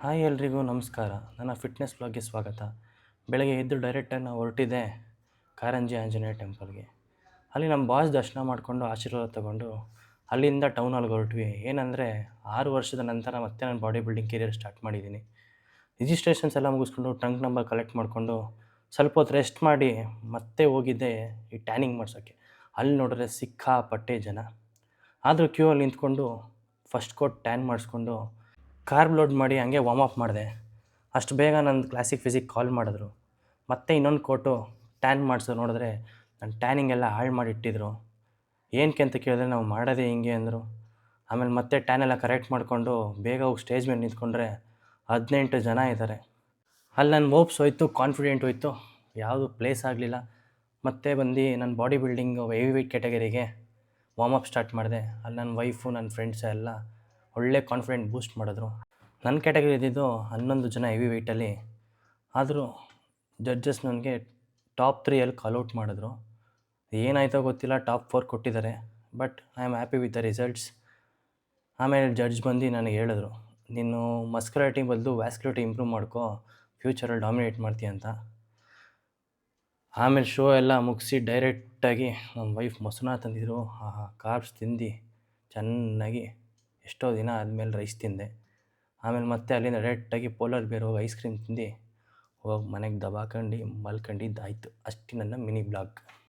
Hi ಎಲ್ರಿಗೂ ನಮಸ್ಕಾರ. ನನ್ನ ಫಿಟ್ನೆಸ್ ಬ್ಲಾಗ್ಗೆ ಸ್ವಾಗತ. ಬೆಳಗ್ಗೆ ಎದ್ದು ಡೈರೆಕ್ಟಾಗಿ ನಾವು ಹೊರಟಿದ್ದೆ ಕಾರಂಜಿ ಆಂಜನೇಯ ಟೆಂಪಲ್ಗೆ. ಅಲ್ಲಿ ನಮ್ಮ ಬಾಸ್ ದರ್ಶನ ಮಾಡಿಕೊಂಡು ಆಶೀರ್ವಾದ ತಗೊಂಡು ಅಲ್ಲಿಂದ ಟೌನ್ ಹಾಲ್ಗೆ ಹೊರಟ್ವಿ. ಏನಂದರೆ 6 ವರ್ಷದ ನಂತರ ಮತ್ತೆ ನಾನು ಬಾಡಿ ಬಿಲ್ಡಿಂಗ್ ಕೆರಿಯರ್ ಸ್ಟಾರ್ಟ್ ಮಾಡಿದ್ದೀನಿ. ರಿಜಿಸ್ಟ್ರೇಷನ್ಸ್ ಎಲ್ಲ ಮುಗಿಸ್ಕೊಂಡು ಟ್ರಂಕ್ ನಂಬರ್ ಕಲೆಕ್ಟ್ ಮಾಡಿಕೊಂಡು ಸ್ವಲ್ಪ ಹೊತ್ತು ರೆಸ್ಟ್ ಮಾಡಿ ಮತ್ತೆ ಹೋಗಿದ್ದೆ ಈ ಟ್ಯಾನಿಂಗ್ ಮಾಡ್ಸೋಕ್ಕೆ. ಅಲ್ಲಿ ನೋಡಿದ್ರೆ ಸಿಕ್ಕಾಪಟ್ಟೆ ಜನ. ಆದರೂ ಕ್ಯೂ ಅಲ್ಲಿ ನಿಂತ್ಕೊಂಡು ಫಸ್ಟ್ ಕೋಟ್ ಟ್ಯಾನ್ ಮಾಡಿಸ್ಕೊಂಡು ಕಾರ್ಬ್ ಲೋಡ್ ಮಾಡಿ ಹಂಗೆ ವಾರ್ಮ್ ಅಪ್ ಮಾಡಿದೆ. ಅಷ್ಟು ಬೇಗ ನಂದು ಕ್ಲಾಸಿಕ್ ಫಿಸಿಕ್ ಕಾಲ್ ಮಾಡಿದ್ರು. ಮತ್ತೆ ಇನ್ನೊಂದು ಕೋಟು ಟ್ಯಾನ್ ಮಾಡಿಸೋ ನೋಡಿದ್ರೆ ನನ್ನ ಟ್ಯಾನಿಂಗ್ ಎಲ್ಲ ಹಾಳು ಮಾಡಿಟ್ಟಿದ್ರು. ಏನಕ್ಕೆ ಅಂತ ಕೇಳಿದ್ರೆ ನಾವು ಮಾಡೋದೇ ಹಿಂಗೆ ಅಂದರು. ಆಮೇಲೆ ಮತ್ತೆ ಟ್ಯಾನ್ ಎಲ್ಲ ಕರೆಕ್ಟ್ ಮಾಡಿಕೊಂಡು ಬೇಗ ಹೋಗಿ ಸ್ಟೇಜ್ ಮೇಲೆ ನಿಂತ್ಕೊಂಡ್ರೆ 18 ಜನ ಇದ್ದಾರೆ. ಅಲ್ಲಿ ನನ್ನ ಹೋಪ್ಸ್ ಹೋಯ್ತು, ಕಾನ್ಫಿಡೆಂಟ್ ಹೋಯ್ತು, ಯಾವುದು ಪ್ಲೇಸ್ ಆಗಲಿಲ್ಲ. ಮತ್ತೆ ಬಂದು ನನ್ನ ಬಾಡಿ ಬಿಲ್ಡಿಂಗ್ ಹೆವಿ ವೇಟ್ ಕ್ಯಾಟಗರಿಗೆ ವಾರ್ಮ್ ಅಪ್ ಸ್ಟಾರ್ಟ್ ಮಾಡಿದೆ. ಅಲ್ಲಿ ನನ್ನ ವೈಫು ನನ್ನ ಫ್ರೆಂಡ್ಸ್ ಎಲ್ಲ ಒಳ್ಳೆ ಕಾನ್ಫಿಡೆಂಟ್ ಬೂಸ್ಟ್ ಮಾಡಿದ್ರು. ನನ್ನ ಕ್ಯಾಟಗರಿ ಇದ್ದಿದ್ದು 11 ಜನ ಹೆವಿ ವೆಯ್ಟಲ್ಲಿ. ಆದರೂ ಜಡ್ಜಸ್ ನನಗೆ ಟಾಪ್ 3ಯಲ್ಲಿ ಕಾಲ್ಔಟ್ ಮಾಡಿದ್ರು. ಏನಾಯಿತೋ ಗೊತ್ತಿಲ್ಲ, ಟಾಪ್ 4 ಕೊಟ್ಟಿದ್ದಾರೆ. But I am happy with the results. ಆಮೇಲೆ ಜಡ್ಜ್ ಬಂದು ನನಗೆ ಹೇಳಿದ್ರು, ನೀನು ಮಸ್ಕ್ಯುಲಾರಿಟಿ ಬದಲು ವ್ಯಾಸ್ಕ್ಯುಲಾರಿಟಿ ಇಂಪ್ರೂವ್ ಮಾಡ್ಕೋ, ಫ್ಯೂಚರಲ್ಲಿ ಡಾಮಿನೇಟ್ ಮಾಡ್ತೀಯ ಅಂತ. ಆಮೇಲೆ ಶೋ ಎಲ್ಲ ಮುಗಿಸಿ ಡೈರೆಕ್ಟಾಗಿ ನಮ್ಮ ವೈಫ್ ಮೊಸರನ್ನ ತಂದಿದ್ರು. ಕಾರ್ಬ್ಸ್ ತಿಂದು ಚೆನ್ನಾಗಿ ಎಷ್ಟೋ ದಿನ ಆದಮೇಲೆ ರೈಸ್ ತಿಂದೆ. ಆಮೇಲೆ ಮತ್ತೆ ಅಲ್ಲಿಂದ ಡೈರೆಕ್ಟಾಗಿ ಪೋಲಾರ್ ಬೇರ್ ಹೋಗಿ ಐಸ್ ಕ್ರೀಮ್ ತಿಂದು ಹೋಗಿ ಮನೆಗೆ ದಬಾಕಂಡು ಮಲ್ಕೊಂಡಿದ್ದಾಯಿತು. ಅಷ್ಟೇ ನನ್ನ ಮಿನಿ ಬ್ಲಾಗ್.